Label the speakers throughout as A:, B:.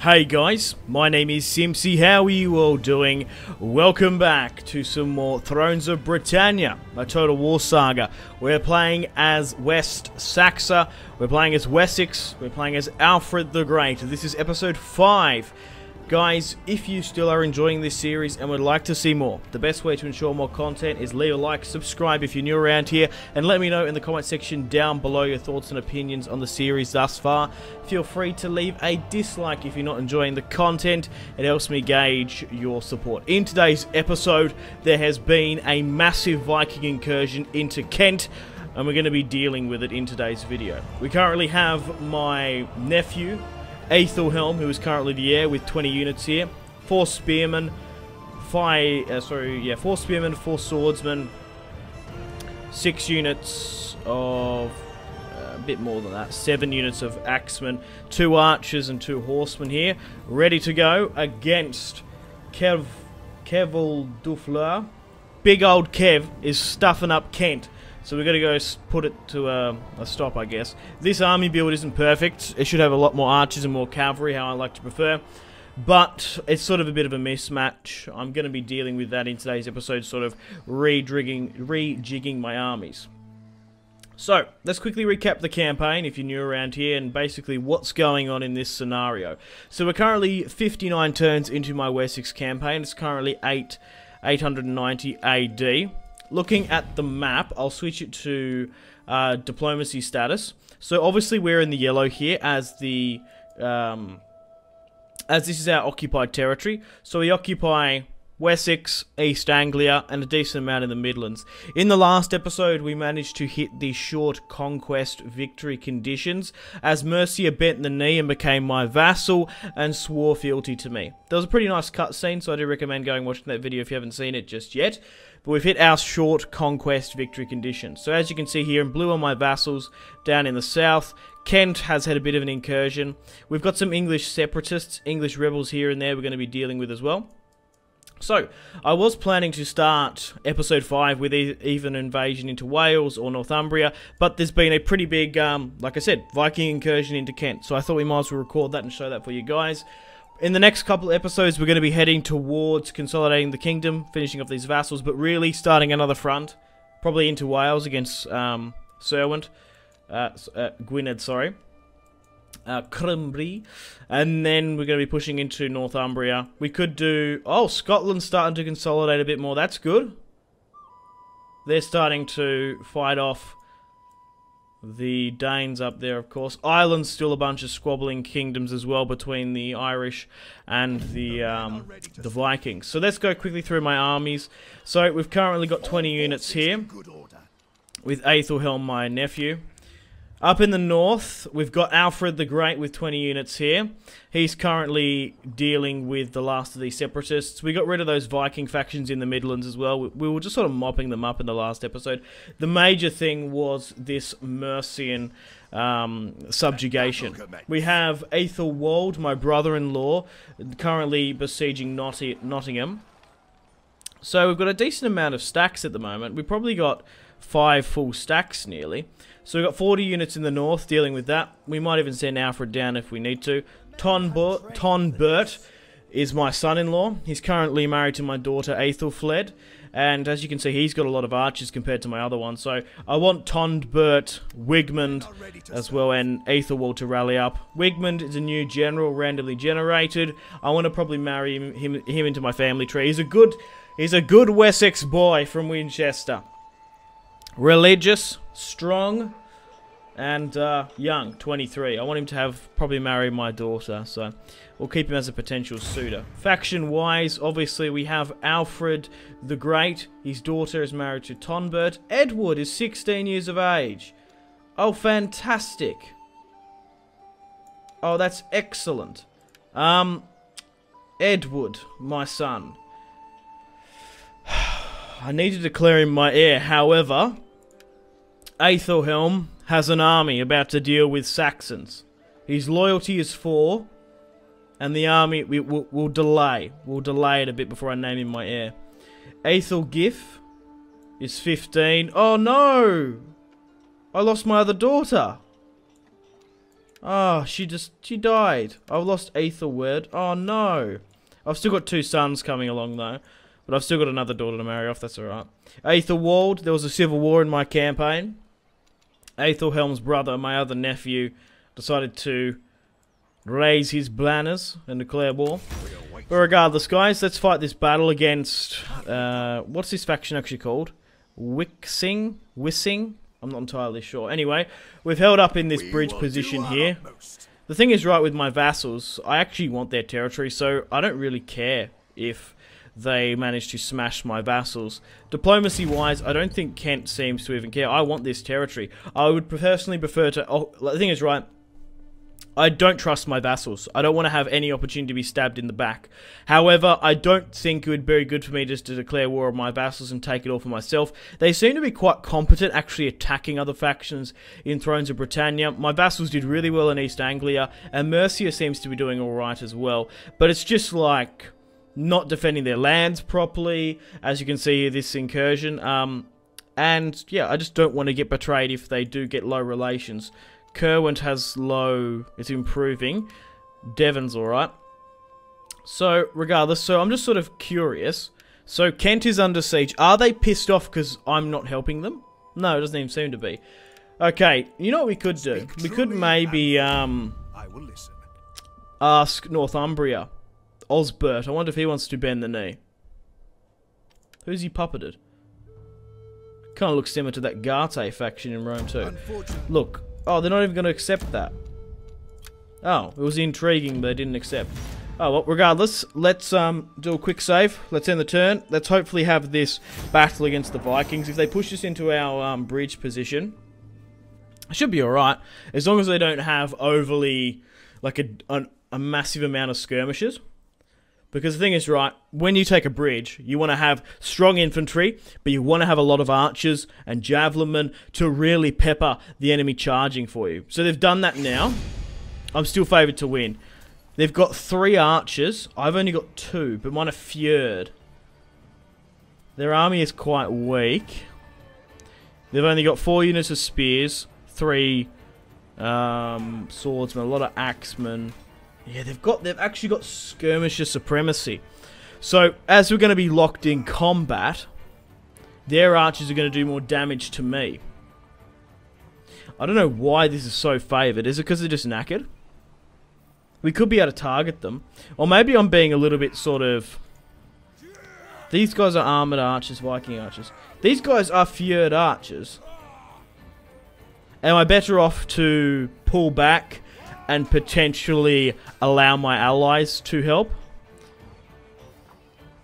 A: Hey guys, my name is Simpzy. How are you all doing? Welcome back to some more Thrones of Britannia, a Total War Saga. We're playing as West Seaxe, we're playing as Wessex, we're playing as Alfred the Great. This is episode 5. Guys, if you still are enjoying this series and would like to see more, the best way to ensure more content is leave a like, subscribe if you're new around here, and let me know in the comment section down below your thoughts and opinions on the series thus far. Feel free to leave a dislike if you're not enjoying the content. It helps me gauge your support. In today's episode, there has been a massive Viking incursion into Kent, and we're going to be dealing with it in today's video. We currently have my nephew, Aethelhelm, who is currently the heir with 20 units here. 4 spearmen, 4 spearmen, 4 swordsmen, 6 units of, a bit more than that, 7 units of axemen, 2 archers and 2 horsemen here, ready to go against Keval Dufleur. Big old Kev is stuffing up Kent. So we're going to go put it to a stop, I guess. This army build isn't perfect. It should have a lot more archers and more cavalry, how I like to prefer. But it's sort of a bit of a mismatch. I'm going to be dealing with that in today's episode, sort of rejigging my armies. So, let's quickly recap the campaign if you're new around here and basically what's going on in this scenario. So we're currently 59 turns into my Wessex campaign. It's currently 890 AD. Looking at the map, I'll switch it to diplomacy status. So obviously we're in the yellow here as the as this is our occupied territory. So we occupy Wessex, East Anglia, and a decent amount in the Midlands. In the last episode, we managed to hit the short conquest victory conditions, as Mercia bent the knee and became my vassal and swore fealty to me. There was a pretty nice cutscene, so I do recommend going and watching that video if you haven't seen it just yet. But we've hit our short conquest victory conditions. So as you can see here in blue are my vassals down in the south. Kent has had a bit of an incursion. We've got some English separatists, English rebels here and there we're going to be dealing with as well. So, I was planning to start episode 5 with even an invasion into Wales or Northumbria, but there's been a pretty big, like I said, Viking incursion into Kent. So I thought we might as well record that and show that for you guys. In the next couple of episodes, we're going to be heading towards consolidating the kingdom, finishing off these vassals, but really starting another front, probably into Wales against Gwynedd, sorry. Crumbry, and then we're going to be pushing into Northumbria. We could do... Oh, Scotland's starting to consolidate a bit more. That's good. They're starting to fight off the Danes up there, of course. Ireland's still a bunch of squabbling kingdoms as well between the Irish and the Vikings. So let's go quickly through my armies. So we've currently got 20 units here with Aethelhelm, my nephew. Up in the north, we've got Alfred the Great with 20 units here. He's currently dealing with the last of these separatists. We got rid of those Viking factions in the Midlands as well. We were just sort of mopping them up in the last episode. The major thing was this Mercian subjugation. We have Aethelwald, my brother-in-law, currently besieging Nottingham. So we've got a decent amount of stacks at the moment. We've probably got 5 full stacks nearly. So we've got 40 units in the north dealing with that. We might even send Alfred down if we need to. Tonbert is my son-in-law. He's currently married to my daughter Aethelfled. And as you can see, he's got a lot of archers compared to my other one. So I want Tonbert, Wigmund as well, and Aethelwald to rally up. Wigmund is a new general, randomly generated. I want to probably marry him into my family tree. He's a good Wessex boy from Winchester. Religious, strong, and young, 23. I want him to probably marry my daughter, so we'll keep him as a potential suitor. Faction-wise, obviously, we have Alfred the Great. His daughter is married to Tonbert. Edward is 16 years of age. Oh, fantastic. Oh, that's excellent. Edward, my son. I need to declare him my heir, however, Aethelhelm has an army about to deal with Saxons. His loyalty is 4, and the army will delay. We'll delay it a bit before I name him my heir. Aethelgif is 15. Oh no! I lost my other daughter. Oh, she died. I've lost Ethelwerd. Oh, no. I've still got 2 sons coming along, though. But I've still got another daughter to marry off. That's alright. Ethelwald. There was a civil war in my campaign. Ethelhelm's brother, my other nephew, decided to raise his banners and declare war. But regardless, guys, let's fight this battle against... what's this faction actually called? Wissing? I'm not entirely sure. Anyway, we've held up in this bridge position here. The thing is, right, with my vassals, I actually want their territory, so I don't really care if they manage to smash my vassals. Diplomacy-wise, I don't think Kent seems to even care. I want this territory. I would personally prefer to... Oh, the thing is, right, I don't trust my vassals. I don't want to have any opportunity to be stabbed in the back. However, I don't think it would be very good for me just to declare war on my vassals and take it all for myself. They seem to be quite competent actually attacking other factions in Thrones of Britannia. My vassals did really well in East Anglia, and Mercia seems to be doing alright as well. But it's just like not defending their lands properly, as you can see here, this incursion. And yeah, I just don't want to get betrayed if they do get low relations. Kerwent has low, it's improving. Devon's alright. So, regardless, so I'm just sort of curious. So, Kent is under siege. Are they pissed off because I'm not helping them? No, it doesn't even seem to be. Okay, you know what we could do? We could maybe,
B: I will listen.
A: ask Northumbria. Osbert, I wonder if he wants to bend the knee. Who's he puppeted? Kind of looks similar to that Garte faction in Rome too. Look. Oh, they're not even going to accept that. Oh, it was intriguing, but they didn't accept. Oh, well, regardless, let's do a quick save. Let's end the turn. Let's hopefully have this battle against the Vikings. If they push us into our bridge position, it should be alright. As long as they don't have overly, like, a massive amount of skirmishes. Because the thing is, right, when you take a bridge, you want to have strong infantry, but you want to have a lot of archers and javelinmen to really pepper the enemy charging for you. So they've done that now. I'm still favoured to win. They've got 3 archers. I've only got 2, but mine are fjord. Their army is quite weak. They've only got 4 units of spears, 3 swordsmen, a lot of axemen. Yeah, they've actually got skirmisher supremacy. So, as we're going to be locked in combat, their archers are going to do more damage to me. I don't know why this is so favoured. Is it because they're just knackered? We could be able to target them. Or maybe I'm being a little bit sort of... These guys are armoured archers, Viking archers. These guys are fjord archers. Am I better off to pull back and potentially allow my allies to help?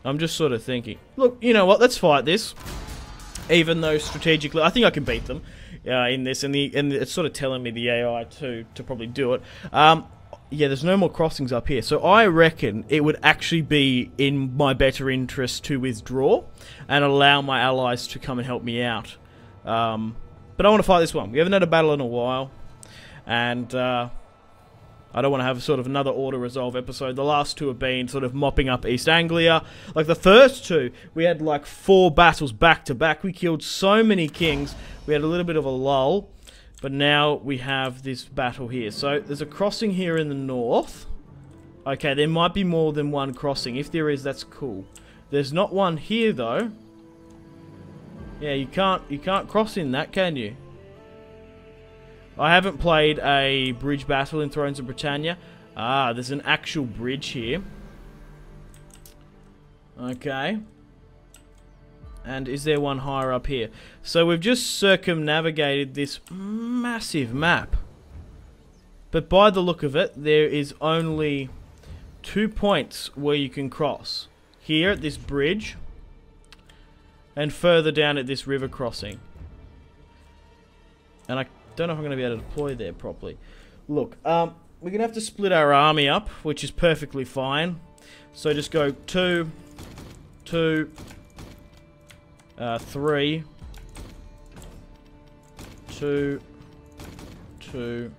A: I'm just sort of thinking. Look, you know what? Let's fight this. Even though strategically, I think I can beat them in this, and it's sort of telling me the AI to probably do it. Yeah, there's no more crossings up here, so I reckon it would actually be in my better interest to withdraw and allow my allies to come and help me out. But I want to fight this one. We haven't had a battle in a while, and I don't want to have sort of another auto-resolve episode. The last 2 have been sort of mopping up East Anglia. Like the first 2, we had like 4 battles back-to-back. We killed so many kings. We had a little bit of a lull. But now we have this battle here. So there's a crossing here in the north. Okay, there might be more than one crossing. If there is, that's cool. There's not one here though. Yeah, you can't cross in that, can you? I haven't played a bridge battle in Thrones of Britannia. Ah, there's an actual bridge here. Okay. And is there one higher up here? So we've just circumnavigated this massive map. But by the look of it, there is only 2 points where you can cross. Here at this bridge, and further down at this river crossing. And I don't know if I'm going to be able to deploy there properly. Look, we're going to have to split our army up, which is perfectly fine. So just go 2, 2, 3, 2, 2.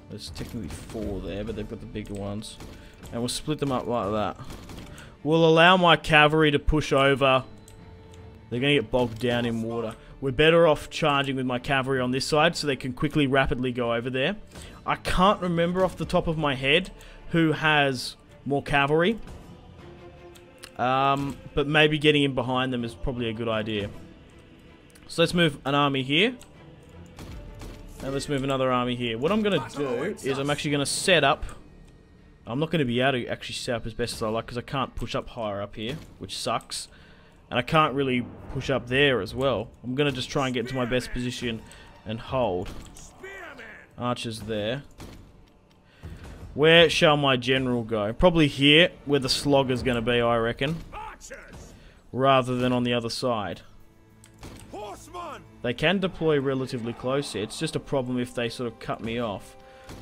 A: There's technically 4 there, but they've got the bigger ones. And we'll split them up like that. We'll allow my cavalry to push over. They're going to get bogged down in water. we're better off charging with my cavalry on this side so they can quickly, rapidly go over there. I can't remember off the top of my head who has more cavalry. But maybe getting in behind them is probably a good idea. So let's move an army here. And let's move another army here. What I'm going to do is I'm actually going to set up... I'm not going to be able to actually set up as best as I like because I can't push up higher up here, which sucks. And I can't really push up there as well. I'm going to just try and get into my best position and hold. Archers there. Where shall my general go? Probably here, where the slogger's going to be, I reckon. Rather than on the other side. They can deploy relatively close here. It's just a problem if they sort of cut me off.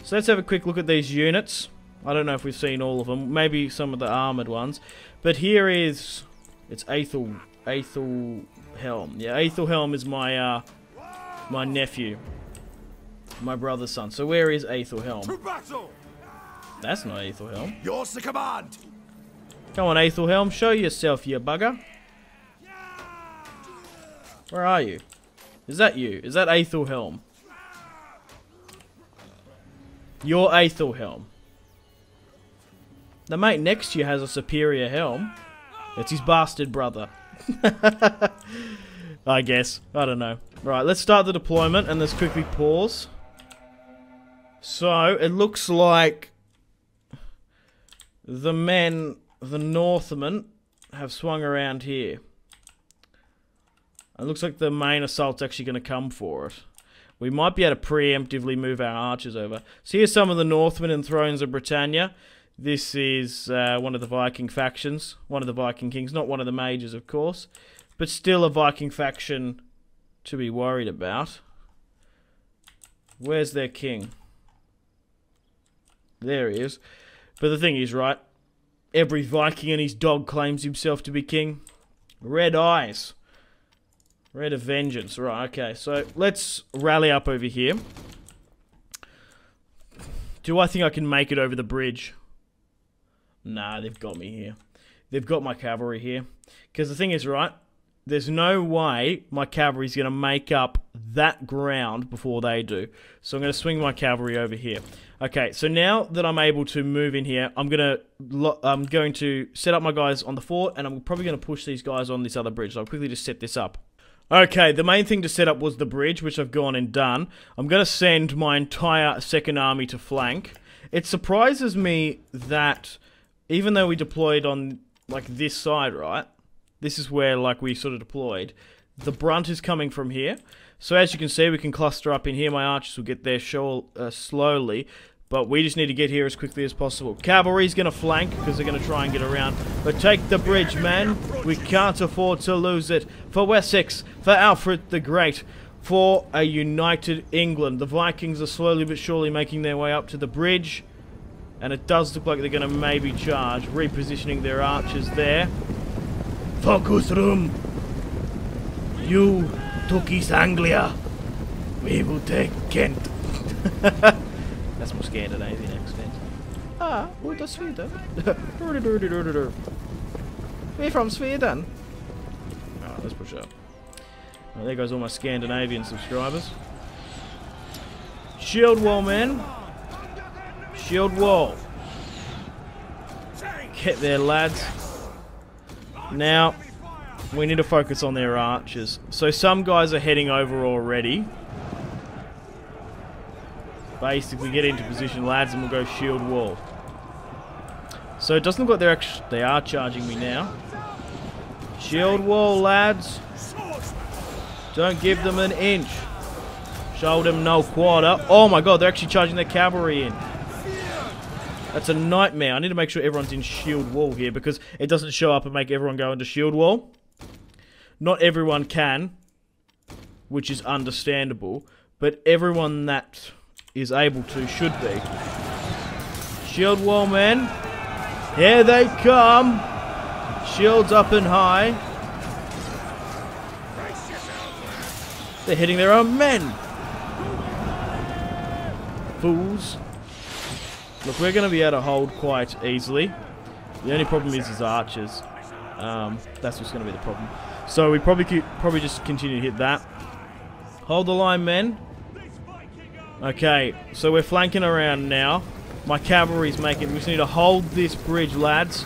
A: So let's have a quick look at these units. I don't know if we've seen all of them. Maybe some of the armoured ones. But here is... It's Aethelhelm. Yeah, Aethelhelm is my my nephew. My brother's son. So where is Aethelhelm? That's not Aethelhelm.
B: Yours the command.
A: Come on, Aethelhelm. Show yourself, you bugger. Where are you? Is that you? Is that Aethelhelm? You're Aethelhelm. The mate next to you has a superior helm. It's his bastard brother. I guess. I don't know. Right, let's start the deployment and let's quickly pause. So, it looks like the Northmen, have swung around here. It looks like the main assault's actually going to come for it. We might be able to preemptively move our archers over. So here's some of the Northmen and Thrones of Britannia. This is one of the Viking factions. One of the Viking kings. Not one of the majors, of course. But still a Viking faction to be worried about. Where's their king? There he is. But the thing is, right, every Viking and his dog claims himself to be king. Red eyes. Red of vengeance. Right, okay. So let's rally up over here. Do I think I can make it over the bridge? Nah, they've got me here. They've got my cavalry here. Because the thing is, right, there's no way my cavalry's going to make up that ground before they do. So I'm going to swing my cavalry over here. Okay, so now that I'm able to move in here, I'm going to set up my guys on the fort, and I'm probably going to push these guys on this other bridge. So I'll quickly just set this up. Okay, the main thing to set up was the bridge, which I've gone and done. I'm going to send my entire second army to flank. It surprises me that even though we deployed on, like, this side, right? This is where, like, we sort of deployed. The brunt is coming from here. So as you can see, we can cluster up in here. My archers will get there slowly. But we just need to get here as quickly as possible. Cavalry's going to flank because they're going to try and get around. But take the bridge, man. We can't afford to lose it. For Wessex, for Alfred the Great, for a united England. The Vikings are slowly but surely making their way up to the bridge. And it does look like they're going to maybe charge. Repositioning their archers there. Focus room. You took East Anglia. We will take Kent. That's more Scandinavian accent. Ah, ut av Sweden. We're from Sweden. Alright, let's push up. Well, there goes all my Scandinavian subscribers. Shield wall, man. Shield wall. Get there, lads. Now, we need to focus on their archers. So some guys are heading over already. Basically, get into position, lads, and we'll go shield wall. So it doesn't look like they are charging me now. Shield wall, lads. Don't give them an inch. Show them no quarter. Oh my god, they're actually charging their cavalry in. That's a nightmare. I need to make sure everyone's in shield wall here because it doesn't show up and make everyone go into shield wall. Not everyone can, which is understandable, but everyone that is able to should be. Shield wall, men. Here they come. Shields up and high. They're hitting their own men. Fools. Look, we're going to be able to hold quite easily. The only problem is his archers. That's what's going to be the problem. So we probably could just continue to hit that. Hold the line, men. Okay, so we're flanking around now. My cavalry's making... We just need to hold this bridge, lads.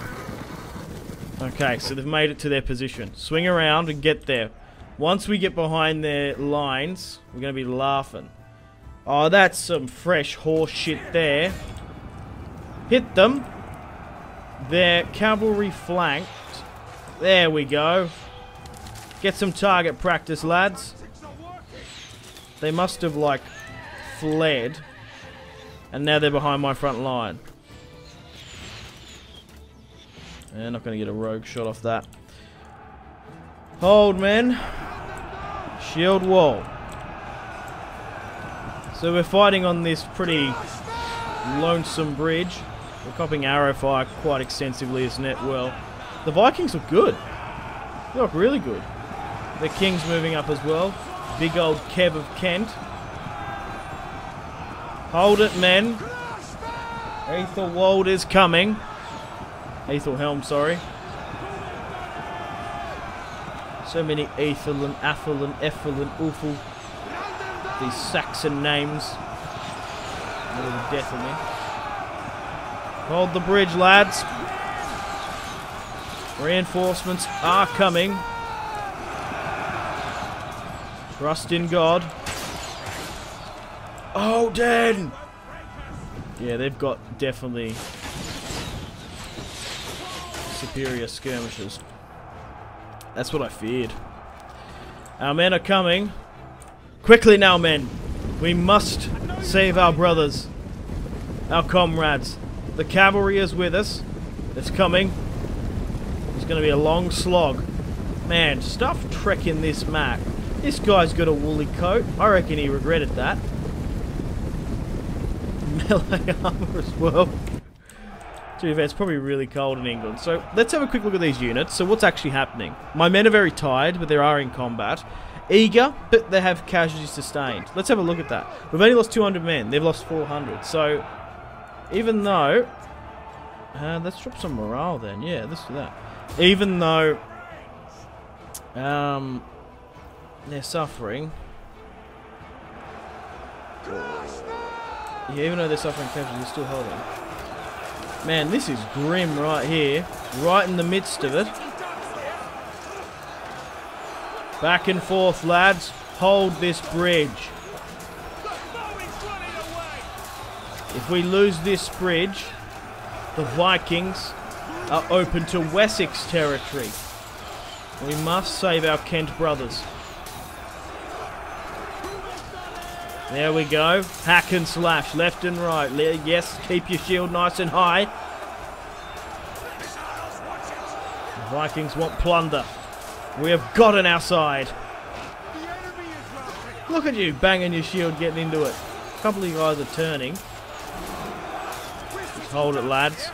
A: Okay, so they've made it to their position. Swing around and get there. Once we get behind their lines, we're going to be laughing. Oh, that's some fresh horse shit there. Hit them. Their cavalry flanked. There we go. Get some target practice, lads. They must have, like, fled. And now they're behind my front line. And not going to get a rogue shot off that. Hold, men. Shield wall. So we're fighting on this pretty lonesome bridge. We're copping arrow fire quite extensively, isn't it? Well, the Vikings look good. They look really good. The King's moving up as well. Big old Kev of Kent. Hold it, men. Aethelwald is coming. Aethelhelm, sorry. So many Aethel and Athel and Ethel and Ulfel. These Saxon names. A little death of me. Hold the bridge, lads. Reinforcements are coming. Trust in God. Oh, dead! Yeah, they've got definitely superior skirmishers. That's what I feared. Our men are coming. Quickly now, men. We must save our brothers. Our comrades. The cavalry is with us. It's coming. It's going to be a long slog. Man, stuff trekking this map. This guy's got a woolly coat. I reckon he regretted that. Melee armor as well. To be fair, it's probably really cold in England. So let's have a quick look at these units. So what's actually happening? My men are very tired, but they are in combat. Eager, but they have casualties sustained. Let's have a look at that. We've only lost 200 men. They've lost 400. So even though... let's drop some morale then. Yeah, let's do that. Even though... they're suffering. Yeah, even though they're suffering casualties, they're still holding. Man, this is grim right here. Right in the midst of it. Back and forth, lads. Hold this bridge. If we lose this bridge, the Vikings are open to Wessex territory. We must save our Kent brothers. There we go. Hack and slash, left and right. Yes, keep your shield nice and high. The Vikings want plunder. We have got on our side. Look at you, banging your shield, getting into it. A couple of you guys are turning. Just hold it, lads.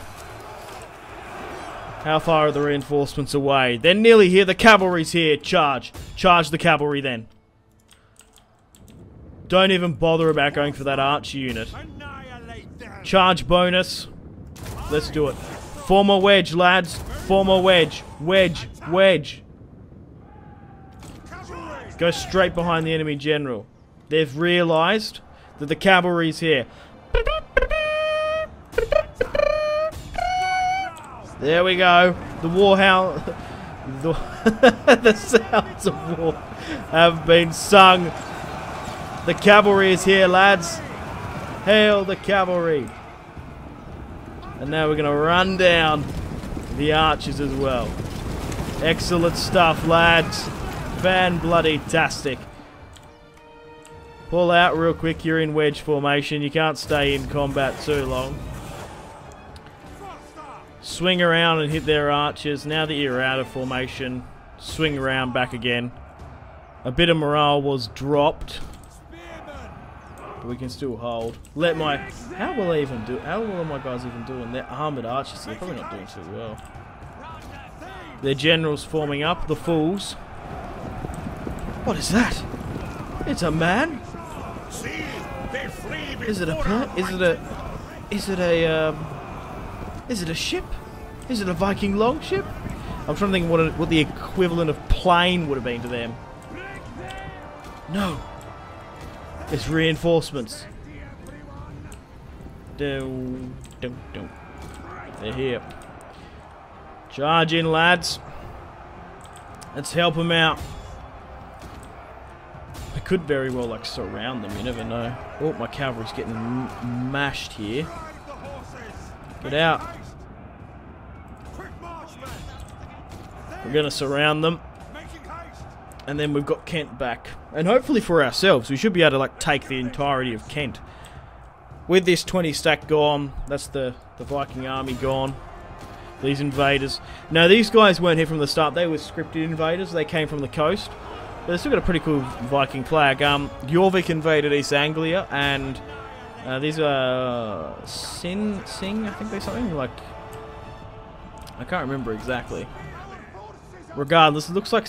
A: How far are the reinforcements away? They're nearly here. The cavalry's here. Charge. Charge the cavalry then. Don't even bother about going for that archer unit. Charge bonus. Let's do it. Form a wedge, lads. Form a wedge. Wedge. Wedge. Go straight behind the enemy general. They've realised that the cavalry's here. There we go. The warhound... the sounds of war have been sung. The cavalry is here, lads. Hail the cavalry. And now we're going to run down the archers as well. Excellent stuff, lads. Fan-bloody-tastic. Pull out real quick. You're in wedge formation. You can't stay in combat too long. Swing around and hit their archers. Now that you're out of formation, swing around back again. A bit of morale was dropped. But we can still hold. Let my... How will they even do... How will my guys even doing? They're armoured archers, so they're probably not doing too well. Their generals forming up. The fools. What is that? It's a man? Is it a... Is it a... Is it a... Is it a ship? Is it a Viking longship? I'm trying to think what the equivalent of plane would have been to them. No. It's reinforcements. Don't. They're here. Charge in, lads. Let's help them out. I could very well, like, surround them. You never know. Oh, my cavalry's getting mashed here. Get out. We're going to surround them. And then we've got Kent back. And hopefully for ourselves, we should be able to, like, take the entirety of Kent. With this 20 stack gone, that's the Viking army gone. These invaders. Now, these guys weren't here from the start. They were scripted invaders. They came from the coast. But they've still got a pretty cool Viking flag. Jorvik invaded East Anglia, and these are Sing, I think they're something like. I can't remember exactly. Regardless, it looks like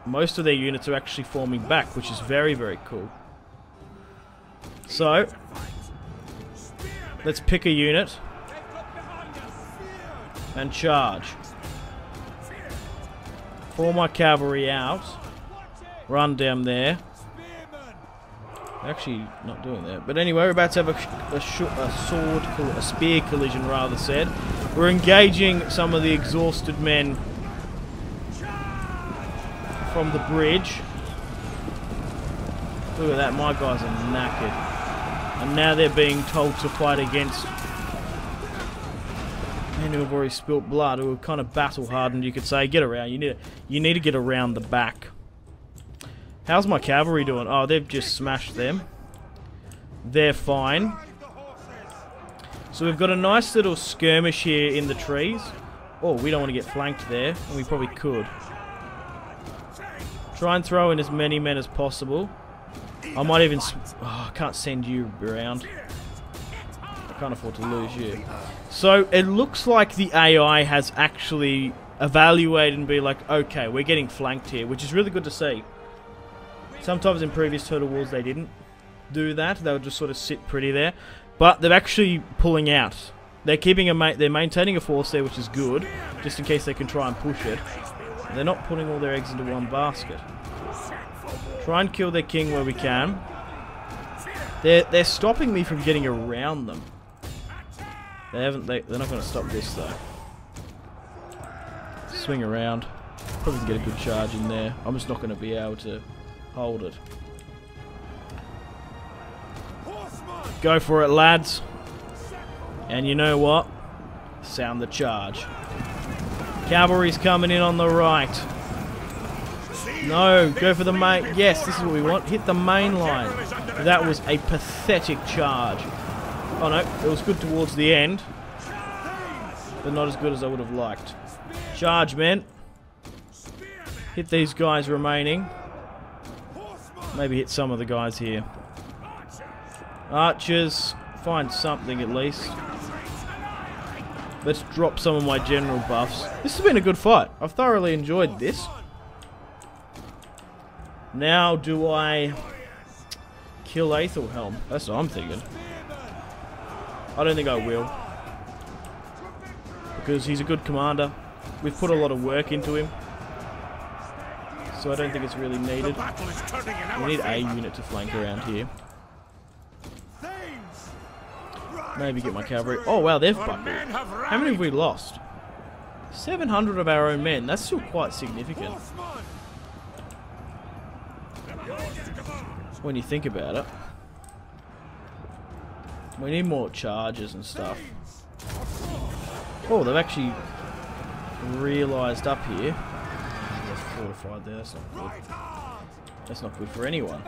A: most of their units are actually forming back, which is very, very cool. So, let's pick a unit and charge. Form my cavalry out. Run down there. Actually, not doing that. But anyway, we're about to have a spear collision, rather said. We're engaging some of the exhausted men from the bridge. Look at that, my guys are knackered. And now they're being told to fight against men who have already spilt blood, who are kind of battle hardened, you could say. Get around. You need to get around the back. How's my cavalry doing? Oh, they've just smashed them. They're fine. So we've got a nice little skirmish here in the trees. Oh, we don't want to get flanked there, and we probably could. Try and throw in as many men as possible. I might even... Oh, I can't send you around. I can't afford to lose you. So, it looks like the AI has actually evaluated and be like, okay, we're getting flanked here, which is really good to see. Sometimes in previous Total Wars they didn't do that. They would just sort of sit pretty there. But they're actually pulling out. They're keeping they're maintaining a force there, which is good, just in case they can try and push it. They're not putting all their eggs into one basket. Try and kill their king where we can. They're stopping me from getting around them. They're not going to stop this though. Swing around. Probably can get a good charge in there. I'm just not going to be able to hold it. Go for it, lads. And you know what? Sound the charge. Cavalry's coming in on the right. No, go for the main. Yes, this is what we want. Hit the main line. That was a pathetic charge. Oh no, it was good towards the end, but not as good as I would have liked. Charge, men. Hit these guys remaining. Maybe hit some of the guys here. Archers, find something at least. Let's drop some of my general buffs. This has been a good fight. I've thoroughly enjoyed this. Now, do I kill Aethelhelm? That's what I'm thinking. I don't think I will. Because he's a good commander. We've put a lot of work into him. So I don't think it's really needed. We need a unit to flank around here. Maybe get my cavalry. Oh wow, they've buckled. How many have we lost? 700 of our own men. That's still quite significant. When you think about it. We need more charges and stuff. Oh, they've actually realised up here. That's fortified there, that's not good. That's not good for anyone.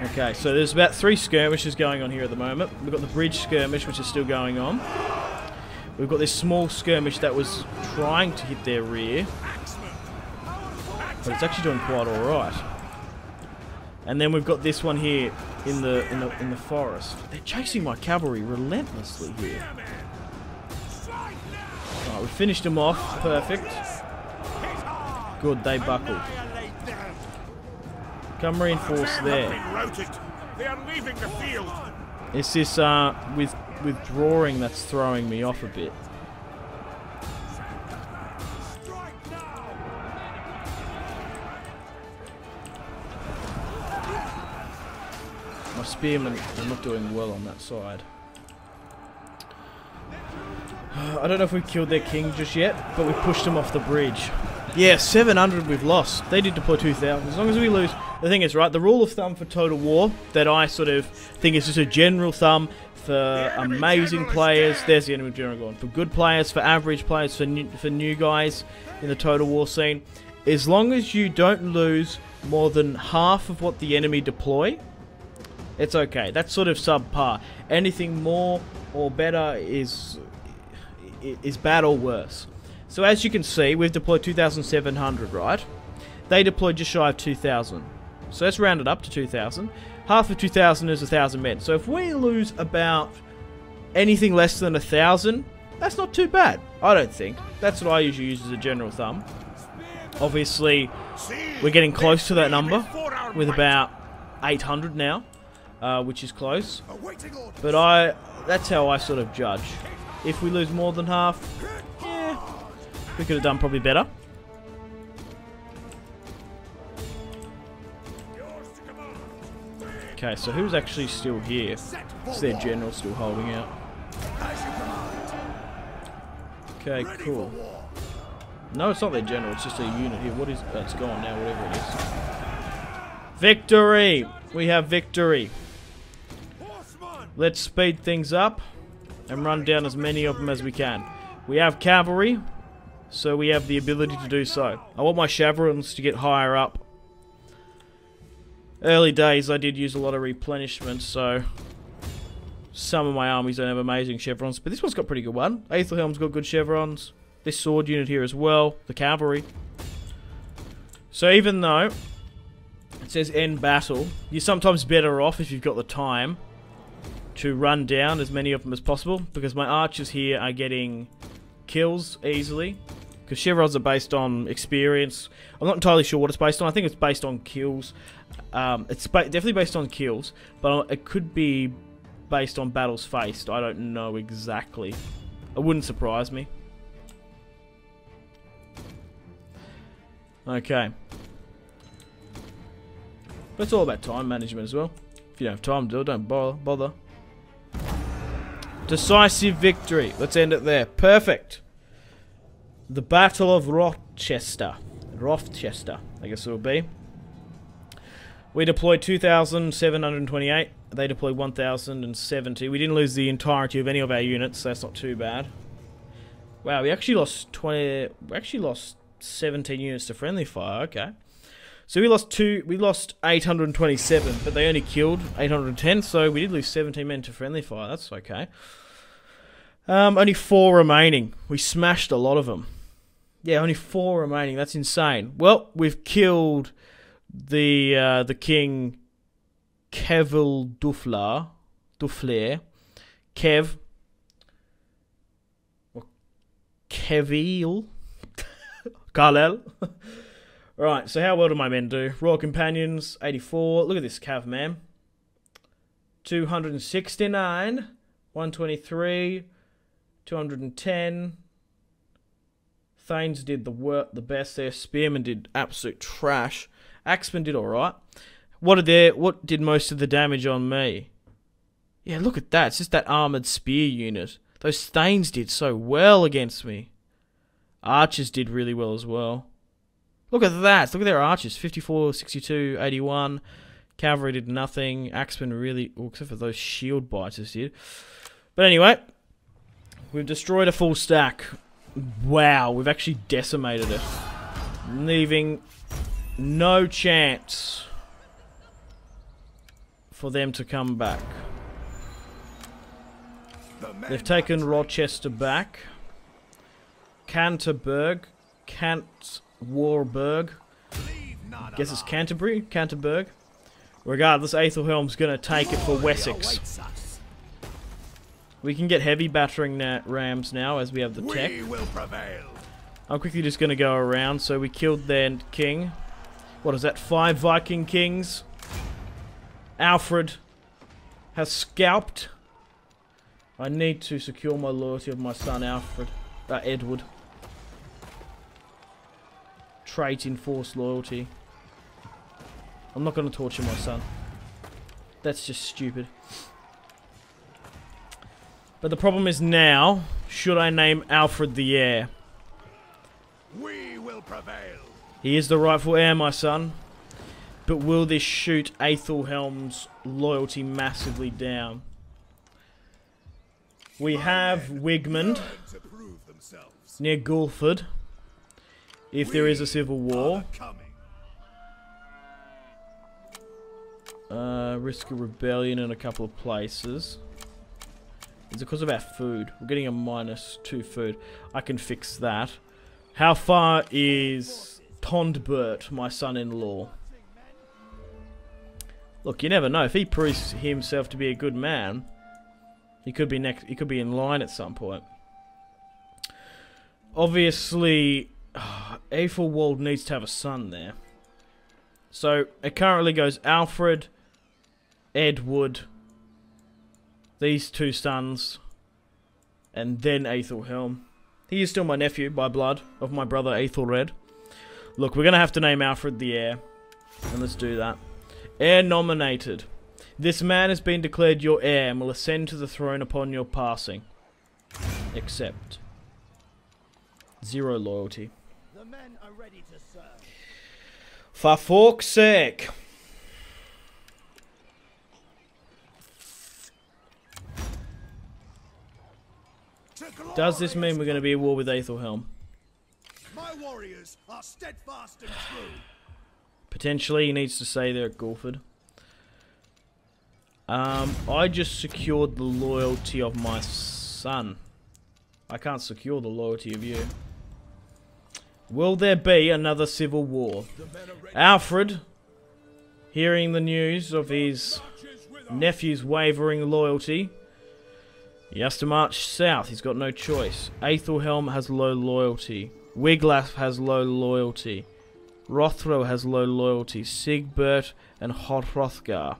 A: Okay, so there's about 3 skirmishes going on here at the moment. We've got the bridge skirmish, which is still going on. We've got this small skirmish that was trying to hit their rear. But it's actually doing quite alright. And then we've got this one here in the forest. They're chasing my cavalry relentlessly here. Alright, we finished them off. Perfect. Good, they buckled. Come reinforce there. Is this with withdrawing that's throwing me off a bit. My spearmen are not doing well on that side. I don't know if we've killed their king just yet, but we pushed them off the bridge. Yeah, 700 we've lost. They did deploy 2,000. As long as we lose... The thing is, right, the rule of thumb for Total War that I sort of think is just a general thumb for amazing players. There's the enemy general gone. For good players, for average players, for new guys in the Total War scene. As long as you don't lose more than half of what the enemy deploy, it's okay. That's sort of subpar. Anything more or better is bad or worse. So as you can see, we've deployed 2,700, right? They deployed just shy of 2,000. So let's round it up to 2,000. Half of 2,000 is 1,000 men. So if we lose about anything less than 1,000, that's not too bad, I don't think. That's what I usually use as a general thumb. Obviously, we're getting close to that number with about 800 now, which is close. But that's how I sort of judge. If we lose more than half, yeah, we could have done probably better. Okay, so who's actually still here? Is their general still holding out? Okay, cool. No, it's not their general, it's just a unit here. What is... Oh, it's gone now, whatever it is. Victory! We have victory. Let's speed things up and run down as many of them as we can. We have cavalry, so we have the ability to do so. I want my chevrons to get higher up. Early days I did use a lot of replenishment, so some of my armies don't have amazing chevrons, but this one's got pretty good one. Aethelhelm's got good chevrons. This sword unit here as well, the cavalry. So even though it says end battle, you're sometimes better off if you've got the time to run down as many of them as possible, because my archers here are getting kills easily, because chevrons are based on experience. I'm not entirely sure what it's based on. I think it's based on kills. It's definitely based on kills, but it could be based on battles faced. I don't know exactly. It wouldn't surprise me. Okay. But it's all about time management as well. If you don't have time to do it, don't bother. Decisive victory. Let's end it there. Perfect. The Battle of Rochester, I guess it will be. We deployed 2,728. They deployed 1,070. We didn't lose the entirety of any of our units, so that's not too bad. Wow, we actually lost 20. We actually lost 17 units to friendly fire. Okay, so we lost 827, but they only killed 810. So we did lose 17 men to friendly fire. That's okay. Only 4 remaining. We smashed a lot of them. Yeah, only 4 remaining. That's insane. Well, we've killed the king Kevil Duflair, Kev, or Kevil, Carlel. Right, so how well do my men do? Royal Companions, 84. Look at this cav, man. 269, 123, 210. Thanes did the best there. Spearmen did absolute trash. Axemen did alright. What did most of the damage on me? Yeah, look at that. It's just that armoured spear unit. Those Thanes did so well against me. Archers did really well as well. Look at that. Look at their archers. 54, 62, 81. Cavalry did nothing. Axemen really... Well, except for those shield biters did. But anyway, we've destroyed a full stack. Wow, we've actually decimated it. Leaving no chance for them to come back. They've taken Rochester back. Canterbury. Warburg. Guess it's Canterbury. Regardless, Aethelhelm's going to take it for Wessex. We can get heavy battering rams now as we have the tech. I'm quickly just going to go around. So we killed their king. What is that? 5 Viking kings. Alfred has scalped. I need to secure my loyalty of my son Alfred. Edward. Trait enforced loyalty. I'm not going to torture my son. That's just stupid. But the problem is now, should I name Alfred the heir?
B: We will prevail.
A: He is the rightful heir, my son. But will this shoot Aethelhelm's loyalty massively down? We have Wigmund near Guildford. If there is a civil war. Risk a rebellion in a couple of places. Is it because of our food? We're getting a -2 food. I can fix that. How far is Tondbert, my son-in-law? Look, you never know. If he proves himself to be a good man, he could be next. He could be in line at some point. Obviously, Aethelwald needs to have a son there. So it currently goes Alfred, Edward, these two sons, and then Aethelhelm. He is still my nephew by blood of my brother Aethelred. Look, we're going to have to name Alfred the heir. And let's do that. Heir nominated. This man has been declared your heir and will ascend to the throne upon your passing. Accept. 0 loyalty.
B: The men are ready to serve.
A: For fork's sake. Does this mean we're going to be at war with Aethelhelm?
B: My warriors are steadfast and true.
A: Potentially, he needs to stay there at Guildford. I just secured the loyalty of my son. I can't secure the loyalty of you. Will there be another civil war? Alfred, hearing the news of his nephew's wavering loyalty, he has to march south. He's got no choice. Aethelhelm has low loyalty. Wiglaf has low loyalty. Rothro has low loyalty. Sigbert and Hrothgar.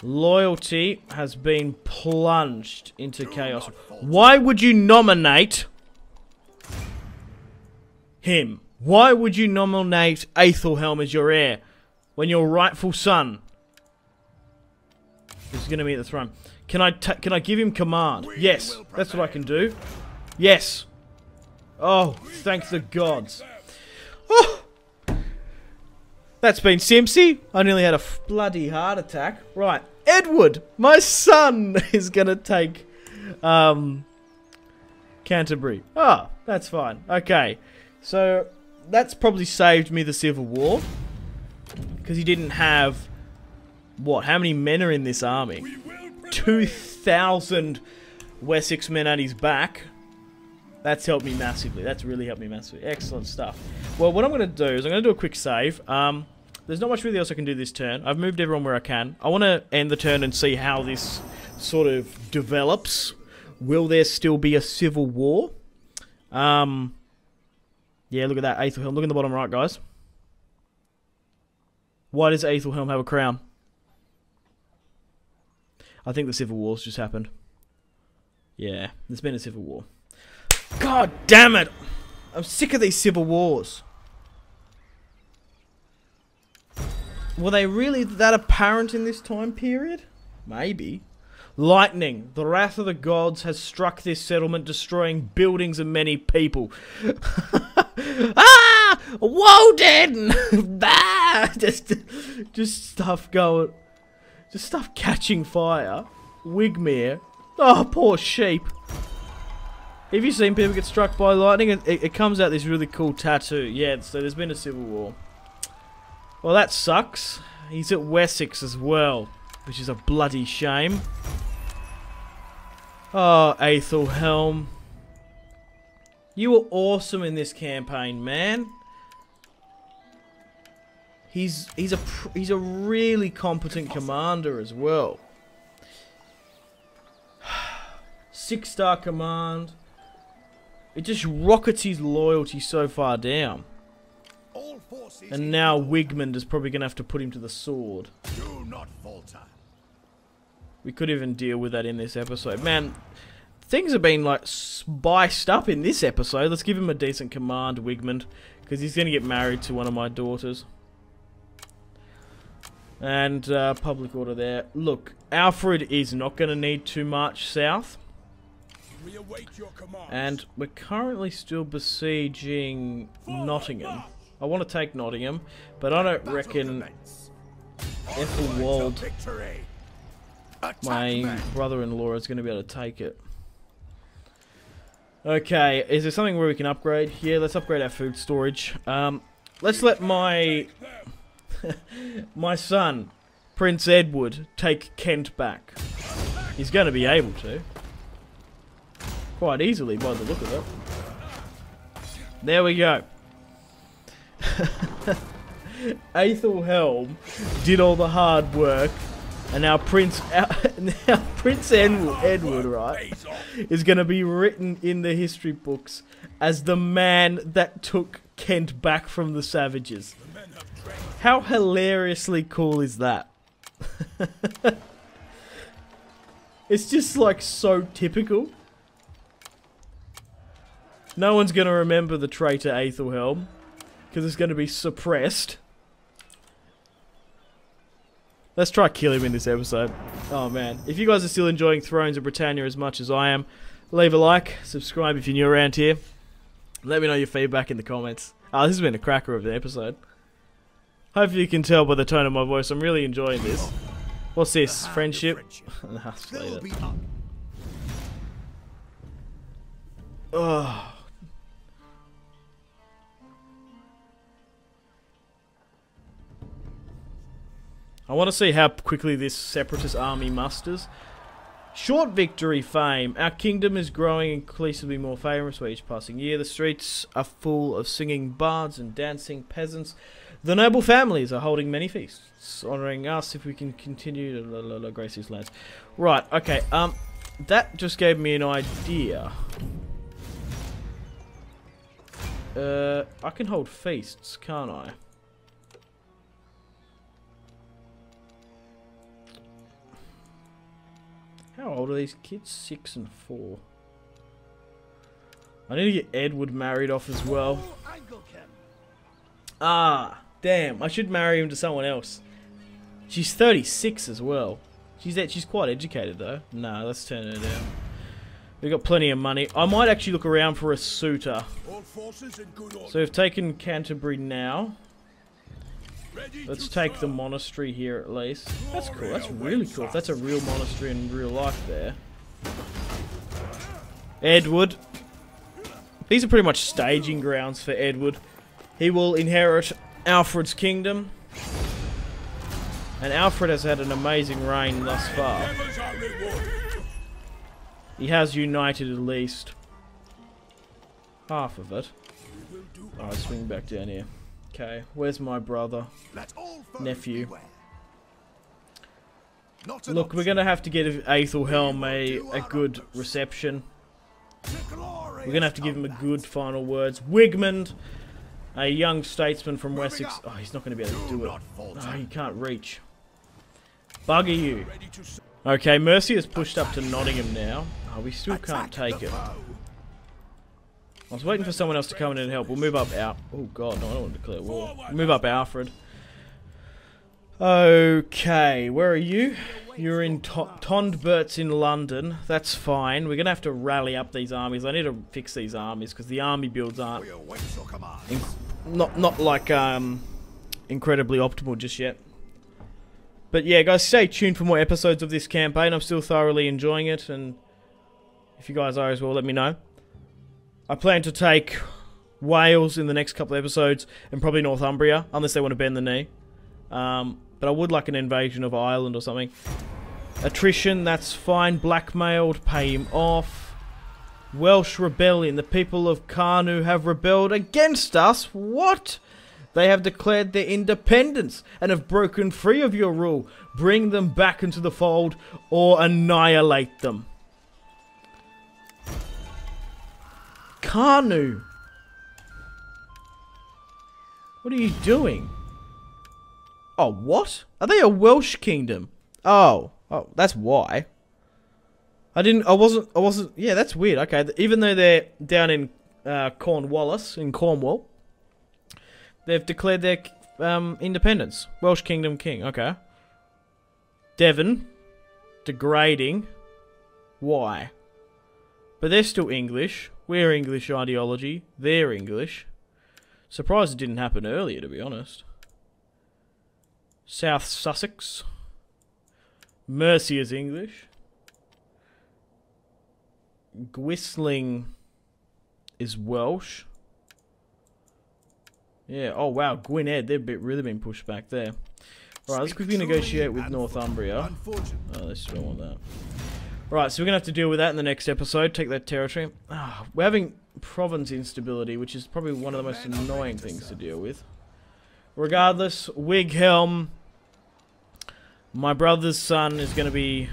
A: Loyalty has been plunged into chaos. Why would you nominate him? Why would you nominate Aethelhelm as your heir when your rightful son is going to be at the throne? Can I give him command? Yes, that's what I can do. Yes. Oh, thank the gods. Oh. That's been Simpzy. I nearly had a bloody heart attack. Right, Edward, my son, is going to take Canterbury. Ah, that's fine. Okay, so that's probably saved me the Civil War. Because he didn't have... What, how many men are in this army? 2,000 Wessex men at his back. That's helped me massively. That's really helped me massively. Excellent stuff. Well, what I'm going to do is I'm going to do a quick save. There's not much really else I can do this turn. I've moved everyone where I can. I want to end the turn and see how this sort of develops. Will there still be a civil war? Yeah, look at that. Aethelhelm. Look in the bottom right, guys. Why does Aethelhelm have a crown? I think the civil war's just happened. Yeah, there's been a civil war. God damn it! I'm sick of these civil wars. Were they really that apparent in this time period? Maybe. Lightning. The wrath of the gods has struck this settlement, destroying buildings and many people. Ah! Woden! Ah! Just stuff going. Just stuff catching fire. Wigmere. Oh, poor sheep. Have you seen people get struck by lightning? It comes out this really cool tattoo. Yeah, so there's been a civil war. Well, that sucks. He's at Wessex as well, which is a bloody shame. Oh, Aethelhelm. You were awesome in this campaign, man. He's a really competent commander as well. 6-star command. It just rockets his loyalty so far down. And now Wigmund is probably going to have to put him to the sword.
B: Do not falter.
A: We could even deal with that in this episode. Man, things have been like spiced up in this episode. Let's give him a decent command, Wigmund, because he's going to get married to one of my daughters. And public order there. Look, Alfred is not going to need too much south. And we're currently still besieging Nottingham. I want to take Nottingham, but I don't reckon Ethelwald, my brother-in-law, is going to be able to take it. Okay, is there something where we can upgrade? Yeah, let's upgrade our food storage. Let's let my my son, Prince Edward, take Kent back. He's going to be able to. Quite easily, by the look of it. There we go. Aethelhelm did all the hard work, and now Prince Edward, right, is going to be written in the history books as the man that took Kent back from the savages. How hilariously cool is that? It's just like so typical. No one's going to remember the traitor Aethelhelm, because it's going to be suppressed. Let's try kill him in this episode. Oh man. If you guys are still enjoying Thrones of Britannia as much as I am, leave a like, subscribe if you're new around here. Let me know your feedback in the comments. Oh, this has been a cracker of an episode. Hopefully you can tell by the tone of my voice, I'm really enjoying this. What's this? Friendship? Nah, oh. I want to see how quickly this separatist army musters. Short victory fame. Our kingdom is growing increasingly more famous with each passing year. The streets are full of singing bards and dancing peasants. The noble families are holding many feasts, honouring us if we can continue to grace these lands. Right, okay, that just gave me an idea. I can hold feasts, can't I? How old are these kids? 6 and 4. I need to get Edward married off as well. Ah, damn. I should marry him to someone else. She's 36 as well. She's quite educated though. Nah, let's turn her down. We've got plenty of money. I might actually look around for a suitor. So we've taken Canterbury now. Let's take the monastery here at least. That's cool. That's really cool. That's a real monastery in real life there. Edward. These are pretty much staging grounds for Edward. He will inherit Alfred's kingdom. And Alfred has had an amazing reign thus far. He has united at least half of it. Alright, swing back down here. Okay, where's my brother? Nephew. Look, we're going to have to get Aethelhelm a good reception. We're going to have to give him a good final words. Wigmund, a young statesman from Wessex. Oh, he's not going to be able to do it. Oh, he can't reach. Bugger you. Okay, Mercia has pushed up to Nottingham now. Oh, we still can't take it. I was waiting for someone else to come in and help. We'll move up out. Oh god, no, I don't want to declare war. We'll move up Alfred. Okay, where are you? You're in Tondbert's in London. That's fine. We're going to have to rally up these armies. I need to fix these armies because the army builds aren't not like incredibly optimal just yet. But yeah, guys, stay tuned for more episodes of this campaign. I'm still thoroughly enjoying it, and if you guys are as well, let me know. I plan to take Wales in the next couple of episodes, and probably Northumbria, unless they want to bend the knee. But I would like an invasion of Ireland or something. Attrition, that's fine. Blackmailed, pay him off. Welsh rebellion. The people of Carnu have rebelled against us. What? They have declared their independence and have broken free of your rule. Bring them back into the fold or annihilate them. Carnu. What are you doing? Oh, what? Are they a Welsh kingdom? Oh, Oh, that's why. I wasn't, yeah, that's weird. Okay, even though they're down in Cornwallis, in Cornwall, they've declared their independence. Welsh Kingdom King, okay. Devon, degrading. Why? But they're still English. We're English ideology. They're English. Surprised it didn't happen earlier, to be honest. South Sussex. Mercia's English. Gwissling is Welsh. Yeah, oh wow, Gwynedd, they've really been pushed back there. Alright, let's quickly negotiate with Northumbria. Oh, let's don't want that. Right, so we're going to have to deal with that in the next episode. Take that territory. We're having province instability, which is probably one of the most annoying things to deal with. Regardless, Wighelm, my brother's son, is going to be,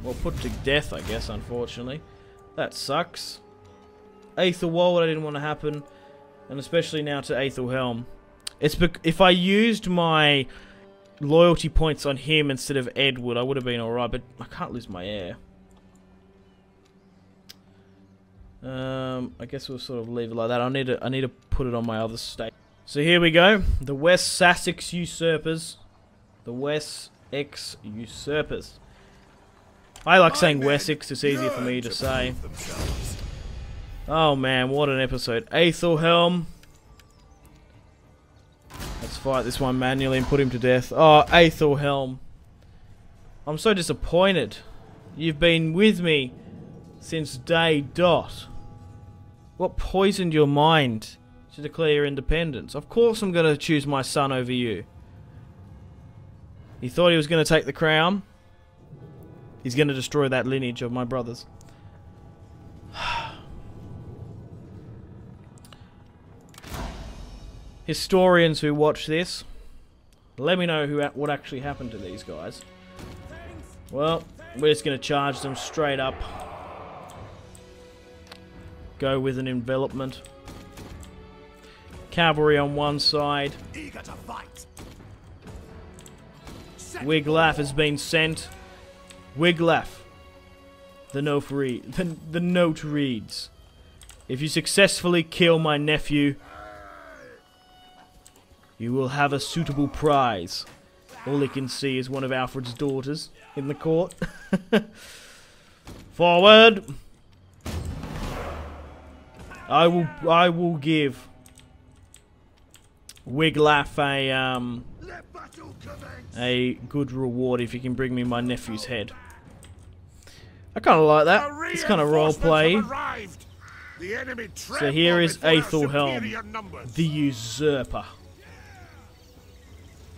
A: well, put to death, I guess, unfortunately. That sucks. Aethelwald, I didn't want to happen. And especially now to Aethelhelm. If I used my loyalty points on him instead of Edward, I would have been alright, but I can't lose my heir. I guess we'll sort of leave it like that. I need to put it on my other state. So here we go. The West Sussex usurpers. The Wessex usurpers. I like saying Wessex, it's easier for me to say. Oh man, what an episode. Aethelhelm. Let's fight this one manually and put him to death. Oh, Aethelhelm. I'm so disappointed. You've been with me since day dot. What poisoned your mind to declare your independence? Of course I'm going to choose my son over you. He thought he was going to take the crown. He's going to destroy that lineage of my brothers. Historians who watch this, let me know what actually happened to these guys. Well, we're just going to charge them straight up. Go with an envelopment. Cavalry on one side.
B: Eager to fight.
A: Wiglaf has been sent. Wiglaf. The note reads, if you successfully kill my nephew, you will have a suitable prize. All he can see is one of Alfred's daughters in the court. Forward! I will give Wiglaf a good reward if you can bring me my nephew's head. I kind of like that. It's kind of roleplay. So here is Aethelhelm, the usurper.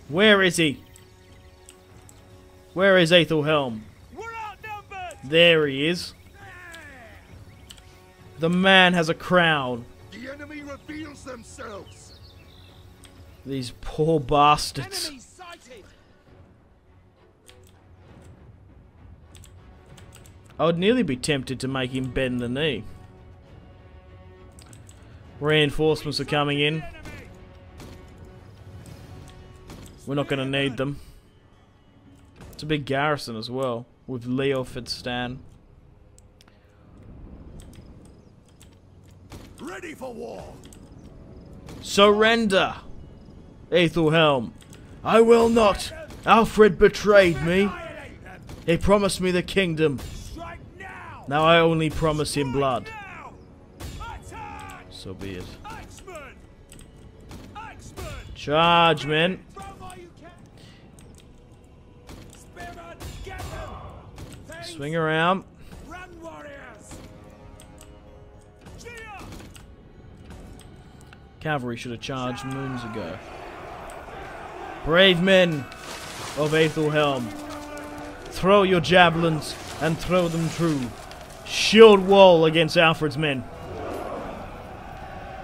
A: Where is he? Where is Aethelhelm? There he is. The man has a crown.
B: The enemy reveals themselves.
A: These poor bastards. I would nearly be tempted to make him bend the knee. Reinforcements are coming in. We're not going to need them. It's a big garrison as well, with Leoford Stan.
B: Ready for war.
A: Surrender, Aethelhelm. I will not. Alfred betrayed me. He promised me the kingdom. Now I only promise him blood. So be it. Charge, men. Swing around. Cavalry should have charged moons ago. Brave men of Aethelhelm, throw your javelins and throw them true. Shield wall against Alfred's men.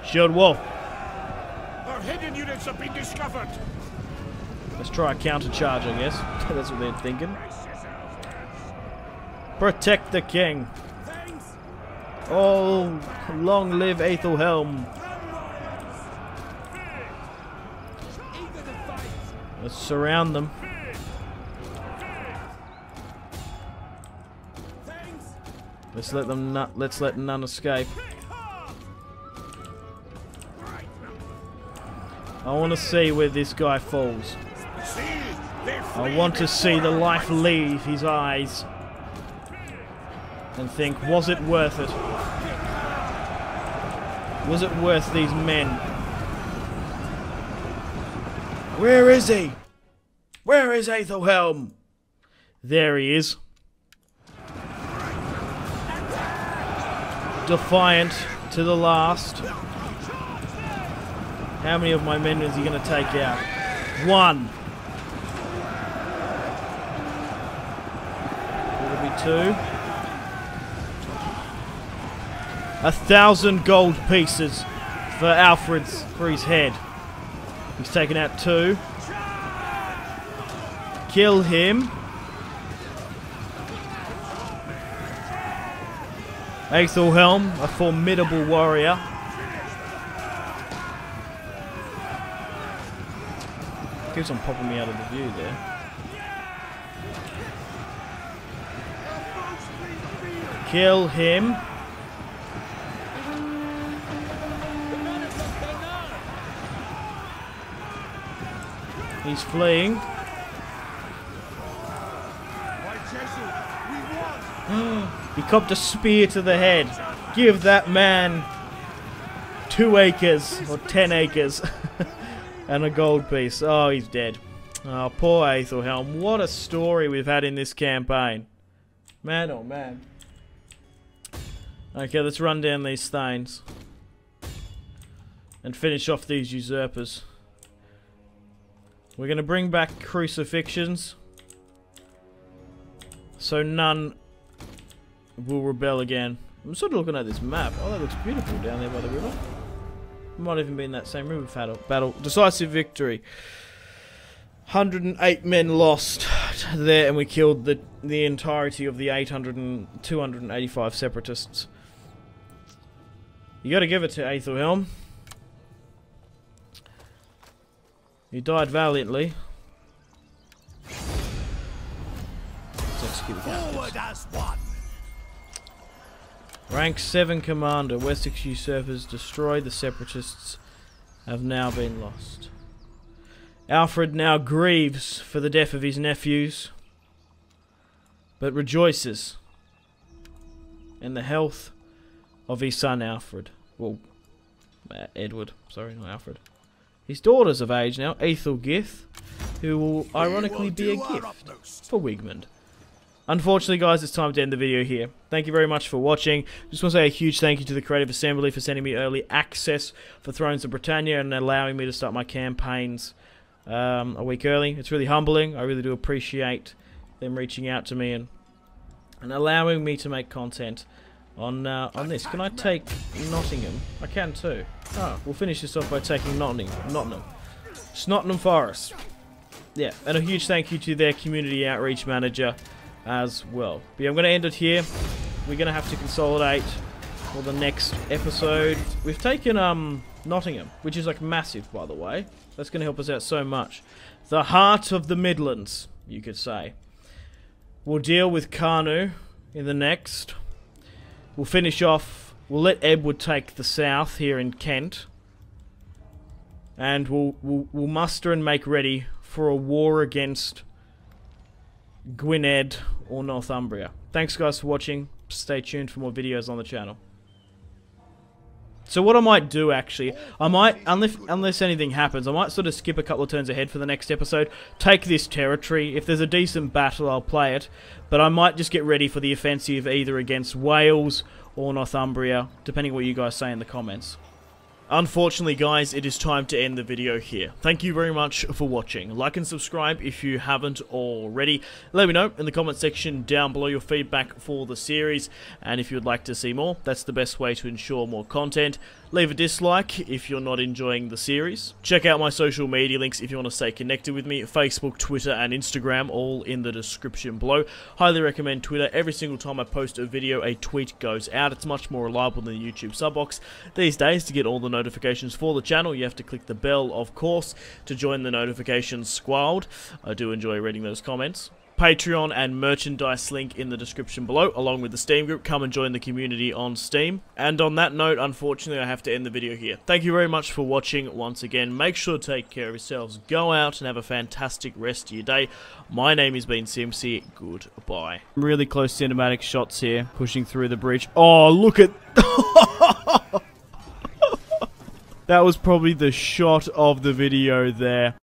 A: Shield wall.
B: Our hidden units have been discovered.
A: Let's try a counter charge, I guess. That's what they're thinking. Protect the king. Oh, long live Aethelhelm. Let's surround them. Let's let none escape. I want to see where this guy falls. I want to see the life leave his eyes and think, was it worth it? Was it worth these men? Where is he? Where is Aethelhelm? There he is. Defiant to the last. How many of my men is he going to take out? One. Will it be two? 1,000 gold pieces for Alfred's, for his head. He's taken out 2. Kill him. Aethelhelm, a formidable warrior. Keeps on popping me out of the view there. Kill him. He's fleeing. He copped a spear to the head. Give that man 2 acres or 10 acres and a gold piece. Oh, he's dead. Oh, poor Aethelhelm. What a story we've had in this campaign. Man, oh man. Okay, let's run down these Thanes and finish off these usurpers. We're going to bring back crucifixions so none will rebel again. I'm sort of looking at this map. Oh, that looks beautiful down there by the river. Might even be in that same river battle. Decisive victory. 108 men lost there, and we killed the entirety of the 285 separatists. You got to give it to Aethelhelm. He died valiantly. Let's execute the captives. Rank 7 Commander. Wessex usurpers destroyed. The separatists have now been lost. Alfred now grieves for the death of his nephews, but rejoices in the health of his son Alfred. Well, Edward. Sorry, not Alfred. His daughter's of age now, Aethelgith, who will ironically be a gift for Wigmund. Unfortunately, guys, it's time to end the video here. Thank you very much for watching. Just want to say a huge thank you to the Creative Assembly for sending me early access for Thrones of Britannia and allowing me to start my campaigns a week early. It's really humbling. I really do appreciate them reaching out to me and allowing me to make content on this. Can I take Nottingham? I can too. Oh, we'll finish this off by taking Nottingham. Nottingham Forest. Yeah, and a huge thank you to their community outreach manager as well. But yeah, I'm going to end it here. We're going to have to consolidate for the next episode. We've taken Nottingham, which is like massive, by the way. That's going to help us out so much. The heart of the Midlands, you could say. We'll deal with Carnu in the next. We'll finish off. We'll let Edward take the south here in Kent, and we'll muster and make ready for a war against Gwynedd or Northumbria. Thanks, guys, for watching. Stay tuned for more videos on the channel. So what I might do, actually, I might, unless anything happens, I might sort of skip a couple of turns ahead for the next episode, take this territory. If there's a decent battle, I'll play it, but I might just get ready for the offensive either against Wales or Northumbria, depending on what you guys say in the comments. Unfortunately, guys, it is time to end the video here. Thank you very much for watching. Like and subscribe if you haven't already. Let me know in the comment section down below your feedback for the series, and if you would like to see more, that's the best way to ensure more content. Leave a dislike if you're not enjoying the series. Check out my social media links if you want to stay connected with me. Facebook, Twitter, and Instagram, all in the description below. Highly recommend Twitter. Every single time I post a video, a tweet goes out. It's much more reliable than the YouTube sub box. These days, to get all the notifications for the channel, you have to click the bell, of course, to join the notifications squad. I do enjoy reading those comments. Patreon and merchandise link in the description below, along with the Steam group. Come and join the community on Steam. And on that note, unfortunately, I have to end the video here. Thank you very much for watching once again. Make sure to take care of yourselves. Go out and have a fantastic rest of your day. My name has been Simpzy. Goodbye. Really close cinematic shots here, pushing through the bridge. Oh, look at... That was probably the shot of the video there.